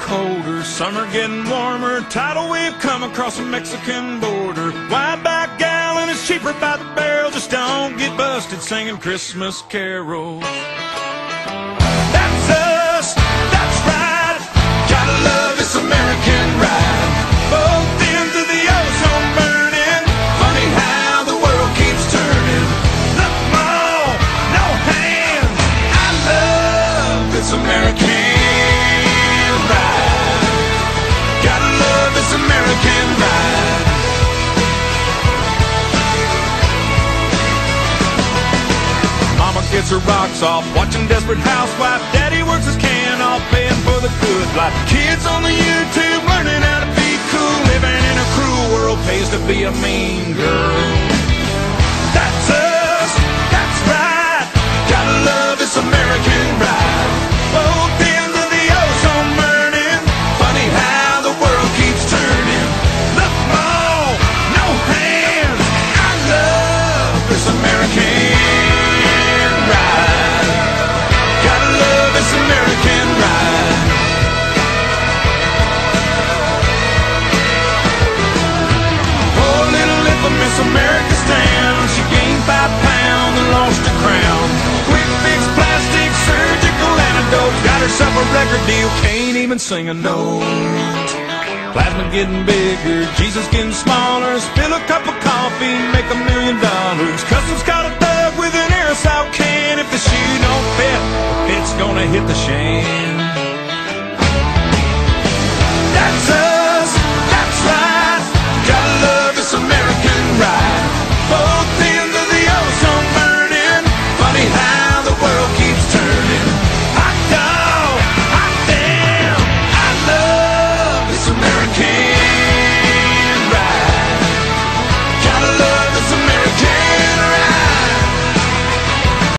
colder, summer getting warmer, tidal wave come across the Mexican border. Wide back gallon is cheaper by the barrel, just don't get busted singing Christmas carols. That's us, that's right, gotta love this American ride. Both ends of the ozone burning, funny how the world keeps turning. Look, Mom, no hands, I love this American ride. Gotta love this American ride. Mama gets her rocks off, watching Desperate Housewife. Daddy works his can off, paying for the good life. Kids on the YouTube learning how to be cool, living in a cruel world pays to be a mean girl. That's us, that's right, gotta love this American ride. Both ends of the ozone burning, funny how the world keeps turning. Look, Mom, no hands, I love this American ride. Gotta love this American ride. Poor little infamous America stand, she gained 5 pounds and lost her crown. Quick fix, plastic, surgical antidote, got herself a record deal, can't even sing a note. Plasma getting bigger, Jesus getting smaller, spill a cup of coffee, make $1 million. Customs caught a thug with an aerosol can, if the shoe don't fit, it's gonna hit the shan.